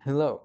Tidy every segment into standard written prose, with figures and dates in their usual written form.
Hello,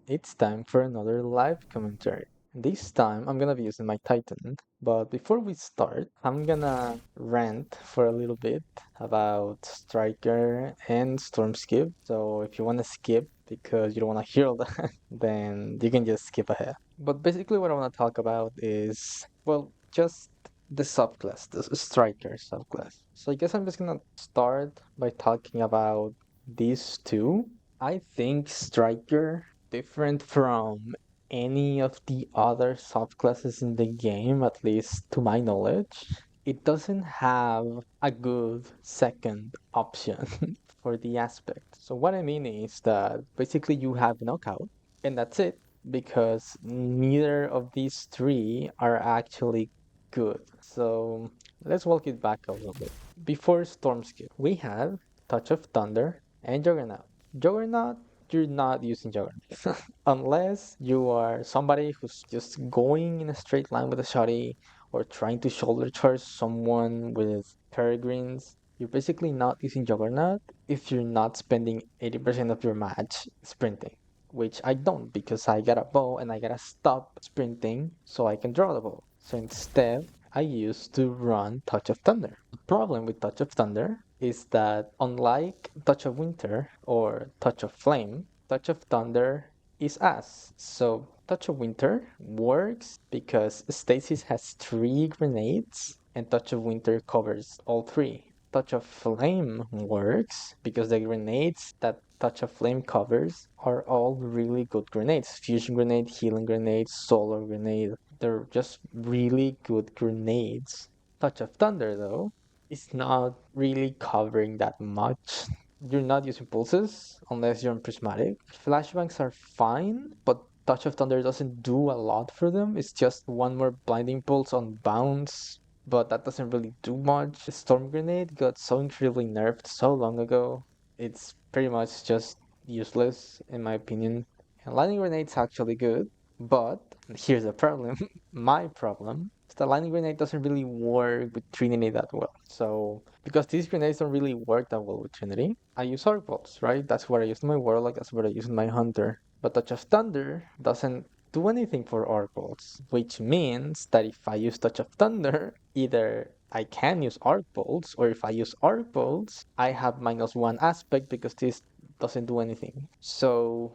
it's time for another live commentary. This time I'm gonna be using my Titan, but before we start, I'm gonna rant for a little bit about Striker and Stormskip. So if you wanna skip because you don't wanna hear all that, then you can just skip ahead. But basically, what I wanna talk about is, well, just the subclass, the Striker subclass. So I guess I'm just gonna start by talking about these two. I think Striker, different from any of the other subclasses in the game, at least to my knowledge, it doesn't have a good second option for the aspect. So what I mean is that basically you have knockout, and that's it, because neither of these three are actually good. So let's walk it back a little bit. Before Stormskip, we have Touch of Thunder and Juggernaut. Juggernaut, you're not using Juggernaut. Unless you are somebody who's just going in a straight line with a shotty or trying to shoulder charge someone with peregrines. You're basically not using Juggernaut if you're not spending 80% of your match sprinting, which I don't because I got a bow and I gotta stop sprinting so I can draw the bow. So instead, I used to run Touch of Thunder. The problem with Touch of Thunder is that unlike Touch of Winter or Touch of Flame, Touch of Thunder is ass. So Touch of Winter works because Stasis has 3 grenades and Touch of Winter covers all 3. Touch of Flame works because the grenades that Touch of Flame covers are all really good grenades. Fusion grenade, healing grenade, solar grenade. They're just really good grenades. Touch of Thunder though is not really covering that much. You're not using pulses unless you're on prismatic. Flashbangs are fine, but Touch of Thunder doesn't do a lot for them. It's just one more blinding pulse on bounce, but that doesn't really do much. Storm Grenade got so incredibly nerfed so long ago. It's pretty much just useless in my opinion. And Lightning Grenade's actually good, but here's the problem. My problem is that Lightning Grenade doesn't really work with Trinity that well. So, because these grenades don't really work that well with Trinity, I use Arc Bolts, right? That's what I use in my Warlock, that's what I use in my Hunter. But Touch of Thunder doesn't do anything for Arc Bolts, which means that if I use Touch of Thunder, either I can use Arc Bolts, or if I use Arc Bolts, I have -1 aspect because this doesn't do anything. So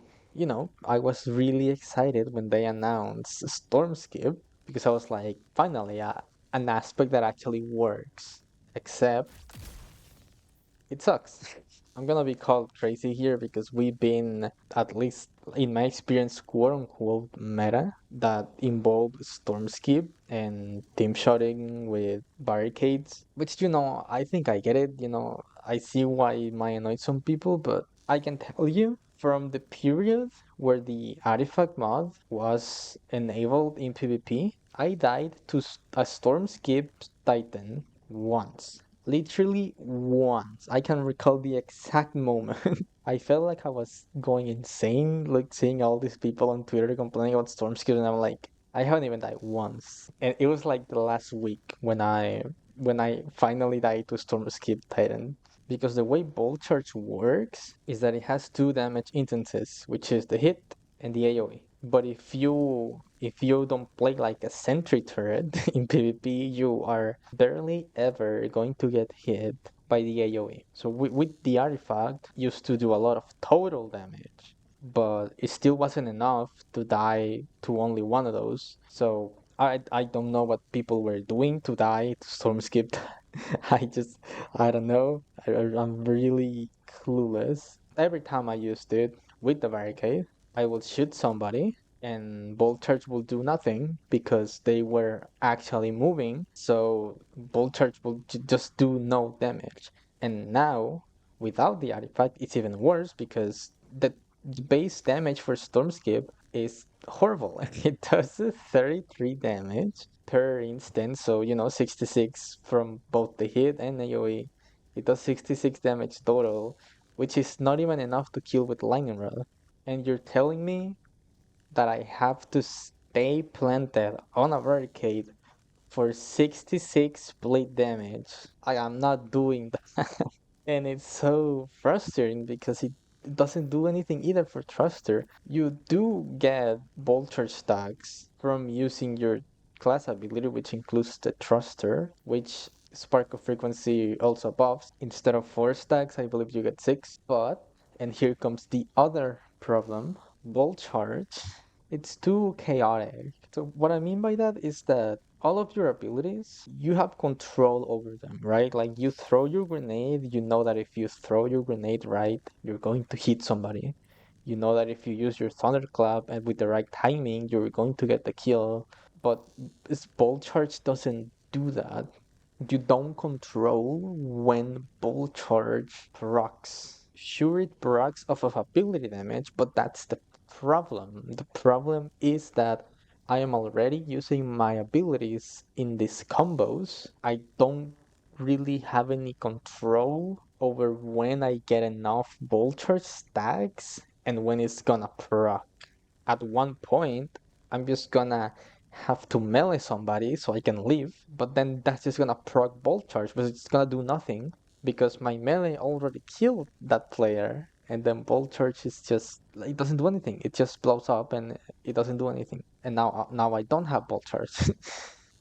I was really excited when they announced Stormskip because I was like, finally, an aspect that actually works. Except it sucks. I'm gonna be called crazy here because we've been, at least in my experience, quote unquote meta that involved Stormskip and team shotting with barricades, which, I think I get it. I see why it might annoy some people, but I can tell you from the period where the artifact mod was enabled in PvP, I died to a Stormskip Titan once. Literally once. I can recall the exact moment. I felt like I was going insane, like seeing all these people on Twitter complaining about Stormskip, and I'm like, I haven't even died once. And it was like the last week when I finally died to Stormskip Titan. Because the way Bolt Charge works is that it has 2 damage instances, which is the hit and the AoE. But if you don't play like a sentry turret in PvP, you are barely ever going to get hit by the AoE. So with the artifact, used to do a lot of total damage, but it still wasn't enough to die to only one of those. So I don't know what people were doing to die to Stormskip. I don't know. I'm really clueless. Every time I used it with the barricade, I will shoot somebody and Bolt Charge will do nothing because they were actually moving. So Bolt Charge will just do no damage. And now, without the artifact, it's even worse because the base damage for Stormskip is horrible. It does 33 damage per instance, so 66 from both the hit and AoE. It does 66 damage total, which is not even enough to kill with Lightning Rod. And you're telling me that I have to stay planted on a barricade for 66 split damage. I am not doing that. And it's so frustrating because doesn't do anything either for Thruster. You do get Vulture stacks from using your class ability, which includes the Thruster, which Spark of Frequency also buffs. Instead of 4 stacks, I believe you get 6. But, and here comes the other problem, Bolt Charge. It's too chaotic. So what I mean by that is that all of your abilities, you have control over them, right? Like you throw your grenade, you know that if you throw your grenade right, you're going to hit somebody. You know that if you use your thunderclap and with the right timing, you're going to get the kill. But this bolt charge doesn't do that. You don't control when bolt charge procs. Sure, it procs off of ability damage, but that's the problem. The problem is that I am already using my abilities in these combos. I don't really have any control over when I get enough vulture stacks and when it's gonna proc. At one point, I'm just gonna have to melee somebody so I can live, but then that's just gonna proc bolt charge, but it's gonna do nothing because my melee already killed that player, and then bolt charge is just it doesn't do anything. It just blows up and it doesn't do anything. And now I don't have bolt charge.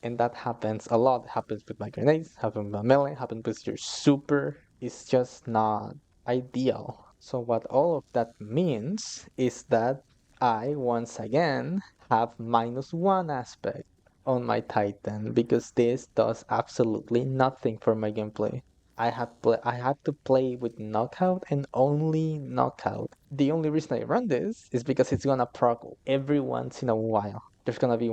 And that happens a lot. It happens with my grenades, happens with my melee, happens with your super. It's just not ideal. So what all of that means is that I once again have -1 aspect on my Titan because this does absolutely nothing for my gameplay. I have to play with knockout and only knockout. The only reason I run this is because it's gonna proc every once in a while. There's gonna be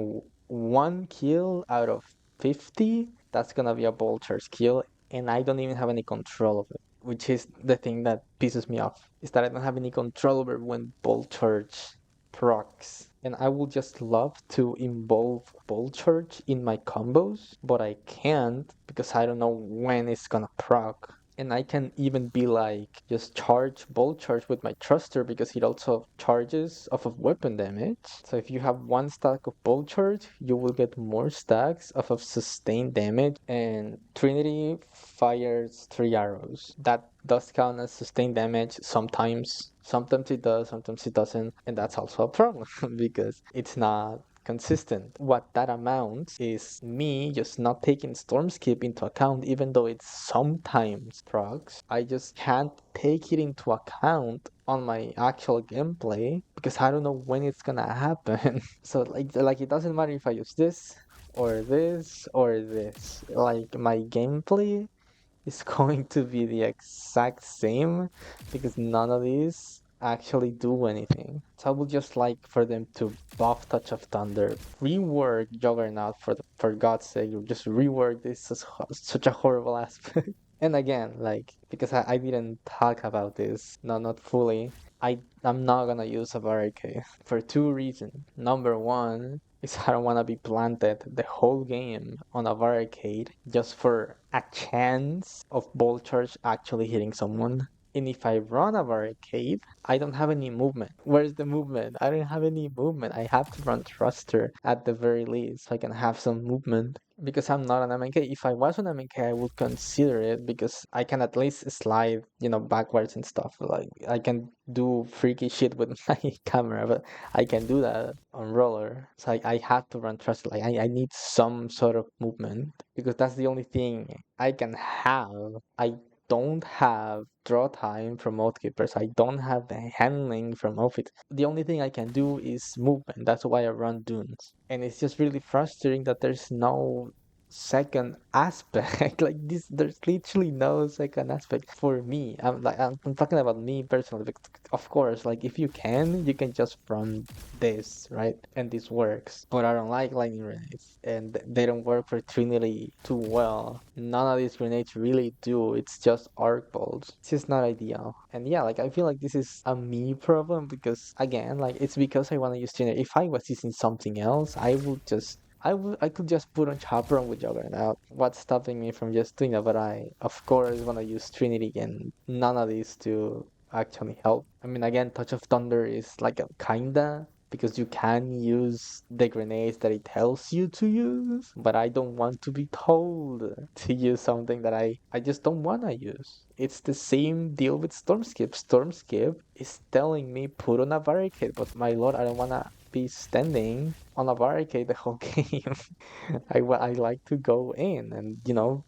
one kill out of 50. That's gonna be a vulture's kill, and I don't even have any control of it, which is the thing that pisses me off. Is that I don't have any control over when vultures procs. And I would just love to involve vulture in my combos, but I can't because I don't know when it's gonna proc. And I can even be like, just charge bolt charge with my thruster because it also charges off of weapon damage. So if you have one stack of bolt charge, you will get more stacks off of sustained damage. And Trinity fires 3 arrows. That does count as sustained damage sometimes. Sometimes it does, sometimes it doesn't. And that's also a problem because it's not consistent. What that amounts is me just not taking storm skip into account, even though it sometimes procs. I just can't take it into account on my actual gameplay because I don't know when it's gonna happen. So like it doesn't matter if I use this or this or this. Like my gameplay is going to be the exact same because none of these actually do anything. So I would just like for them to buff Touch of Thunder, rework Juggernaut for God's sake, just rework this as such a horrible aspect. And again, like because I didn't talk about this, not fully. I'm not gonna use a barricade for two reasons. Number one is I don't wanna be planted the whole game on a barricade just for a chance of ball charge actually hitting someone. And if I run a barricade, I don't have any movement. Where's the movement? I don't have any movement. I have to run thruster at the very least so I can have some movement. Because I'm not an MNK. If I was an MNK, I would consider it because I can at least slide, backwards and stuff. Like I can do freaky shit with my camera, but I can do that on roller. So I have to run thruster. Like I need some sort of movement because that's the only thing I can have. I don't have draw time from Oathkeepers. I don't have the handling from Outfit. The only thing I can do is movement. That's why I run Dunes. And it's just really frustrating that there's no second aspect. Like this, there's literally no second aspect for me. I'm talking about me personally. Because of course, like if you can just run this, right? And this works. But I don't like lightning grenades, and they don't work for Trinity too well. None of these grenades really do. It's just arc bolts. It's just not ideal. And yeah, like I feel like this is a me problem because again, like it's because I want to use Trinity. If I was using something else, I could just put on Chaperone with Juggernaut. What's stopping me from just doing that? But I, of course, want to use Trinity, and none of these two actually help. I mean, again, Touch of Thunder is like a kinda because you can use the grenades that it tells you to use, but I don't want to be told to use something that I just don't want to use. It's the same deal with Stormskip. Stormskip is telling me put on a barricade, but my lord, I don't want to be standing on a barricade the whole game. I like to go in, and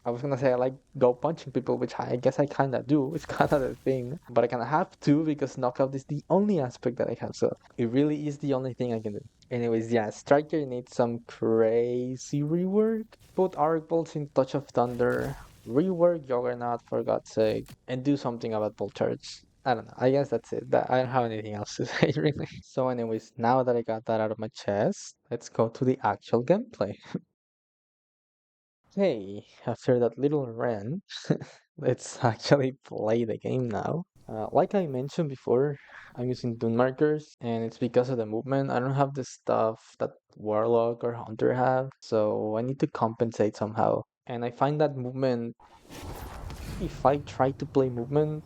I was gonna say I like go punching people, which I guess I kind of do. It's kind of the thing, but I kind of have to because knockout is the only aspect that I have. So it really is the only thing I can do. Anyways, yeah, Striker needs some crazy rework. Put Arc Bolts in Touch of Thunder. Rework Juggernaut for God's sake, and do something about Bolt Charge. I don't know. I guess that's it. I don't have anything else to say, really. So, anyways, now that I got that out of my chest, let's go to the actual gameplay. Hey, after that little rant, let's actually play the game now. Like I mentioned before, I'm using Dunemarchers, and it's because of the movement. I don't have the stuff that Warlock or Hunter have, so I need to compensate somehow. And I find that movement, if I try to play movement,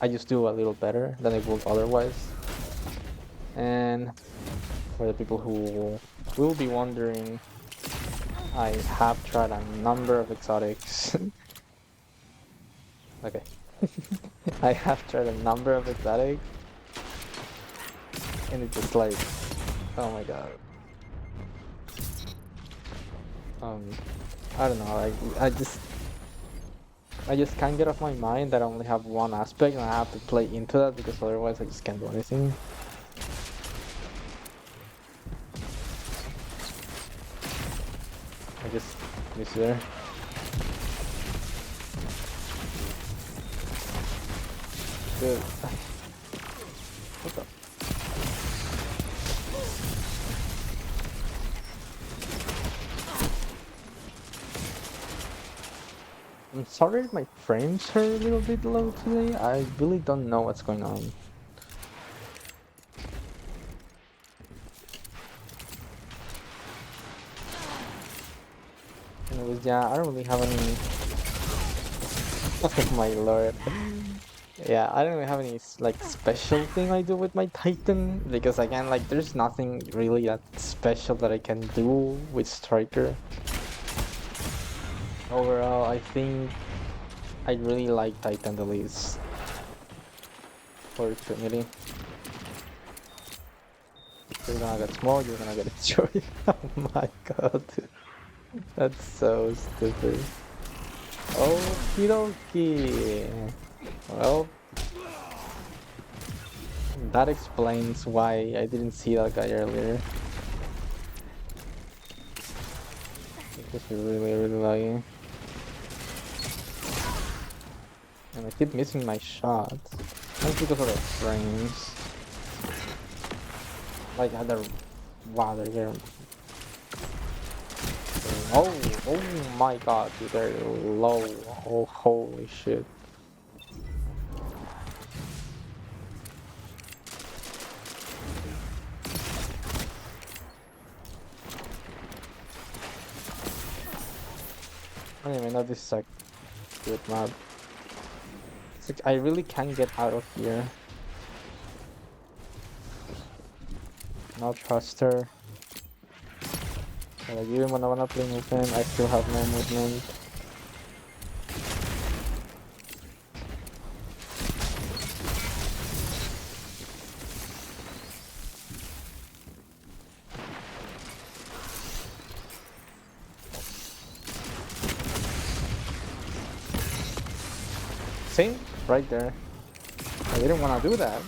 I just do a little better than I would otherwise. And for the people who will be wondering, I have tried a number of exotics. Okay. I have tried a number of exotics, and it's just like, oh my god. Um, I don't know. I just can't get off my mind that I only have one aspect, and I have to play into that because otherwise I just can't do anything. I just miss there. Good. What the? I'm sorry if my frames are a little bit low today. I really don't know what's going on. Anyways, yeah, I don't really have any. Oh my lord. Yeah, I don't really have any like special thing I do with my Titan because again, like there's nothing really that special that I can do with Striker. Overall, I think I really like Titan the least for Trinity. You're gonna get small, you're gonna get destroyed. Oh my god. That's so stupid. Okie dokie. Well, that explains why I didn't see that guy earlier. This is really, really laggy. And I keep missing my shots. That's because of the frames. Like, wow, they're getting... Oh my god, dude, they're low. Oh, holy shit. I don't even know this is a good map. It's like, I really can't get out of here. No trust her. Like, even when I wanna play movement, I still have no movement. See? Right there. I didn't wanna do that.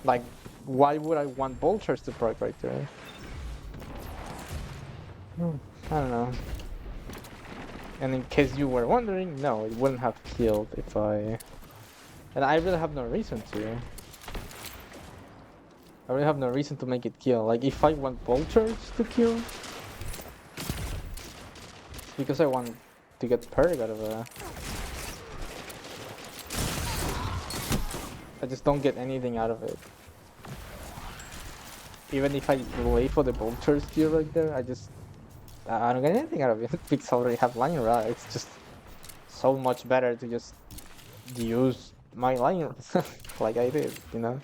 Like, why would I want vultures to proc right there? I don't know. And in case you were wondering, no, it wouldn't have killed if I... And I really have no reason to. I really have no reason to make it kill. Like, if I want vultures to kill, it's because I want to get perk out of it. I just don't get anything out of it. Even if I wait for the vultures kill right there, I don't get anything out of it because I already have line rod. It's just so much better to just use my line like I did, you know?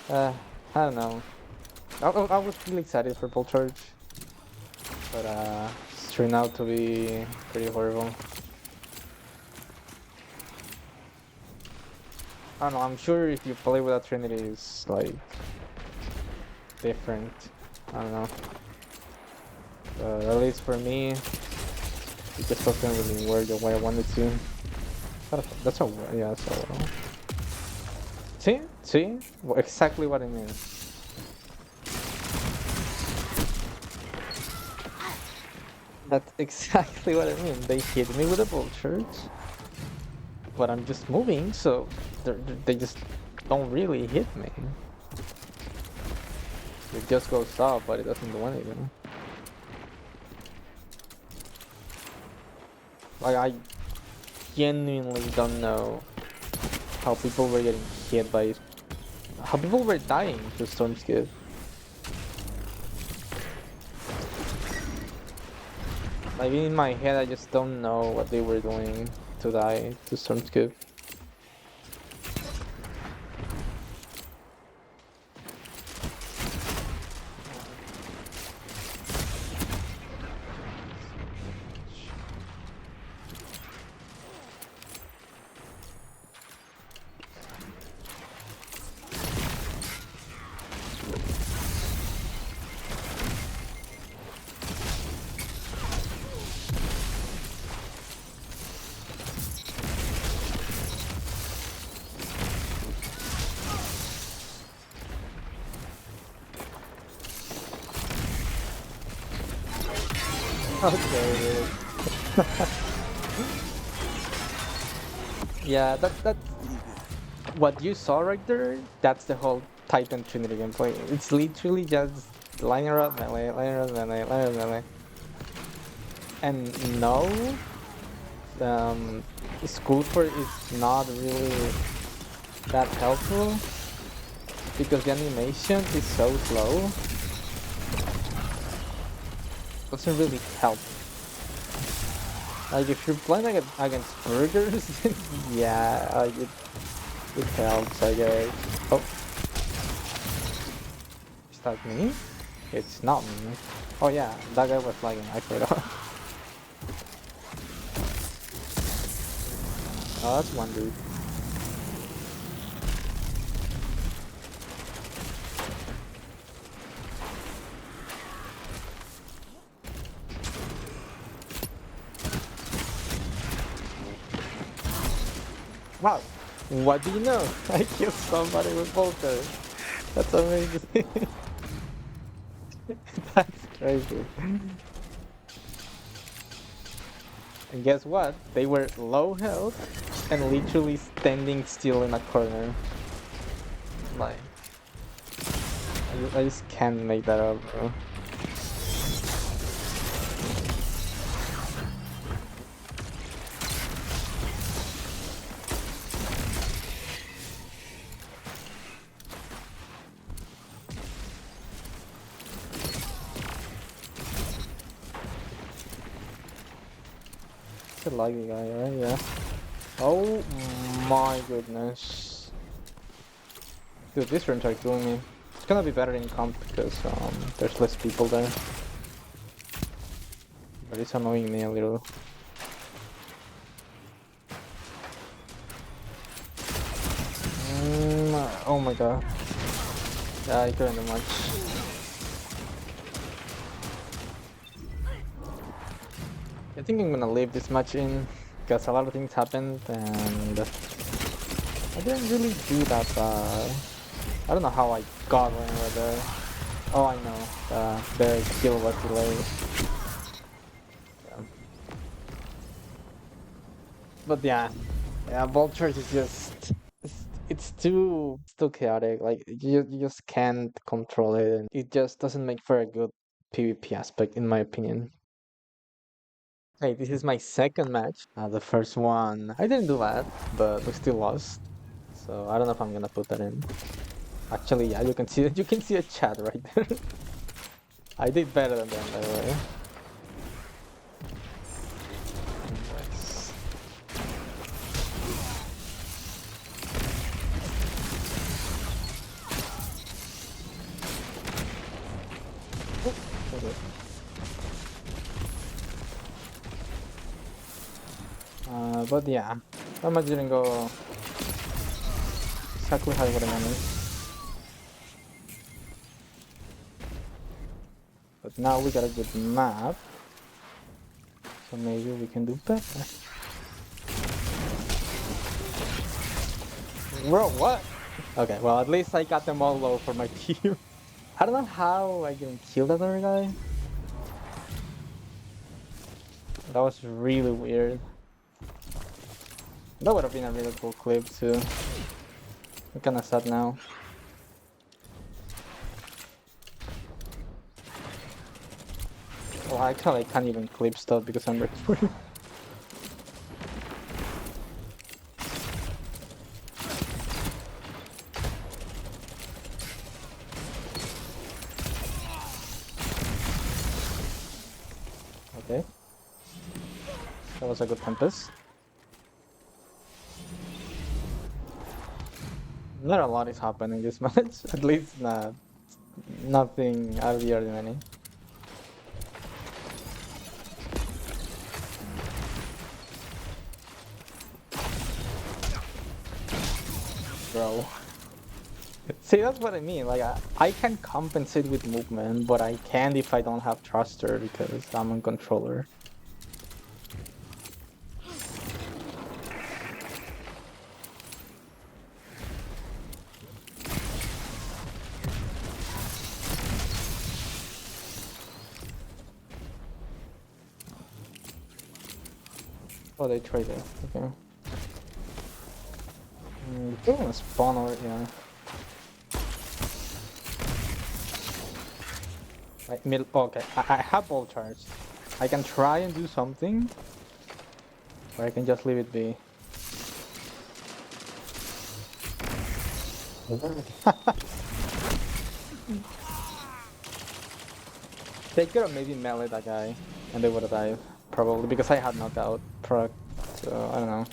I don't know. I was really excited for Bolt Charge, but it's turned out to be pretty horrible. I don't know, I'm sure if you play with a Trinity it's like different. I don't know. But at least for me, it just doesn't really work the way I wanted to. That's a yeah, so see? Exactly what I mean. That's exactly what I mean. They hit me with a vulture, but I'm just moving, so they just don't really hit me. It just goes up, but it doesn't do anything. Like, I genuinely don't know how people were getting hit by... How people were dying to Storm Skip. Like, in my head, I just don't know what they were doing to die to Storm Skip. Okay. Yeah, that what you saw right there, that's the whole Titan Trinity gameplay. It's literally just line around melee, line around melee, line around melee. And no, School for is not really that helpful because the animation is so slow. Doesn't really help. Like if you're playing against burgers, yeah, like it helps, I guess. Oh, is that me? It's not me. Oh yeah, that guy was lagging. I forgot. Oh, that's one dude. Wow, what do you know? I killed somebody with Volker. That's amazing. That's crazy. And guess what? They were low health and literally standing still in a corner. Like, I just can't make that up, bro. It's a laggy guy, right? Yeah. Oh my goodness. Dude, this run are killing me. It's gonna be better in comp because there's less people there. But it's annoying me a little. Oh my god. Yeah, I couldn't do much. I think I'm gonna leave this match in because a lot of things happened and I didn't really do that bad. I don't know how I got one right there. Oh, I know. The kill was delayed. Yeah. But yeah, Vultures is just it's too chaotic. Like you just can't control it, and it just doesn't make for a good PvP aspect, in my opinion. Hey, this is my second match. The first one I didn't do bad, but we still lost. So I don't know if I'm gonna put that in. Actually, yeah, you can see a chat right there. I did better than them, by the way. Nice. Okay. But yeah, that much didn't go exactly how I would have managed. But now we got a good map, so maybe we can do better. Bro, what? Okay, well at least I got them all low for my team. I don't know how I didn't kill that other guy. That was really weird. That would have been a really cool clip too. I'm kinda sad now. Well, I can't even clip stuff because I'm recording. Okay. That was a good Tempest. Not a lot is happening this match. At least nothing out of the ordinary. Bro. See, that's what I mean. Like, I can compensate with movement, but I can't if I don't have thruster because I'm on controller. Oh, they traded. Okay. They're gonna spawn over here. Right, okay, I have ball charge. I can try and do something, or I can just leave it be. They could have maybe melee that guy, and they would have died, probably, because I had knockout proc, so I don't know.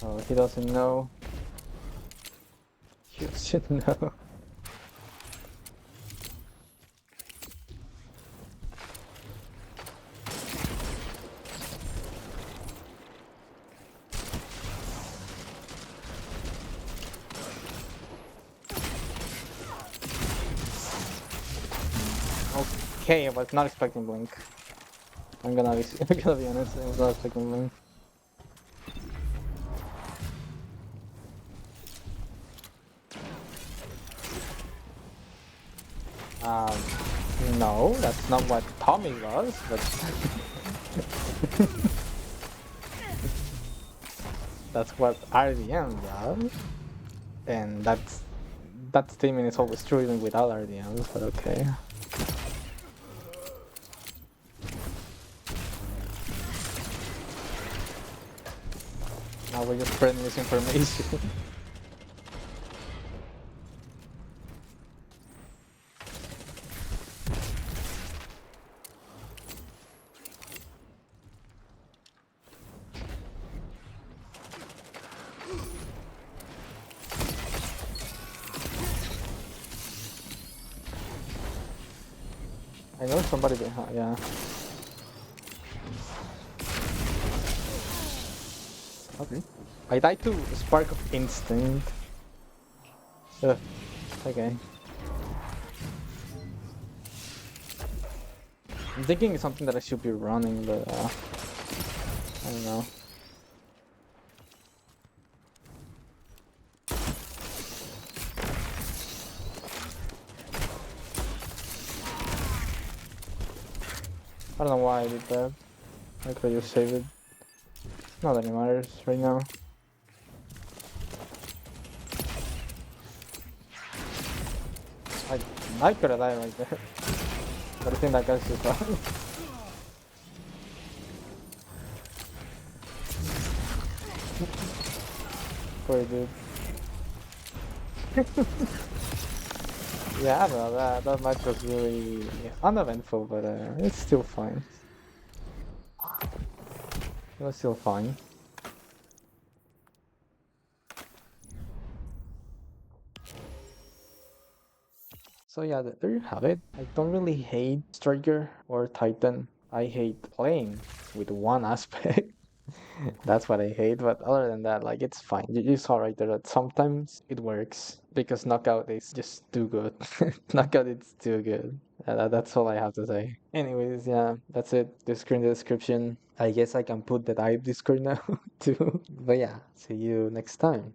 Oh, he doesn't know. You should know. Okay, I was not expecting Blink. I'm gonna be honest, I was not expecting Blink. No, that's not what Tommy was, but that's what RDM does. And that statement is always true even without RDMs, but okay. Now we're just spreading misinformation. I know somebody behind, yeah. Okay. I died to Spark of Instinct. Ugh. Okay. I'm thinking it's something that I should be running, but I don't know. I don't know why I did that. I could just save it. Not that it matters right now. I could have died right there. But I think that guy's just fine. Poor dude. Yeah, no, that match was really uneventful, but it's still fine. It was still fine. So yeah, there you have it. I don't really hate Striker or Titan. I hate playing with one aspect. That's what I hate. But other than that, like it's fine. You saw right there that sometimes it works because knockout is just too good. Knockout is too good. That's all I have to say. Anyways, yeah, that's it. Discord in the description. I guess I can put the dive Discord now too. But yeah, see you next time.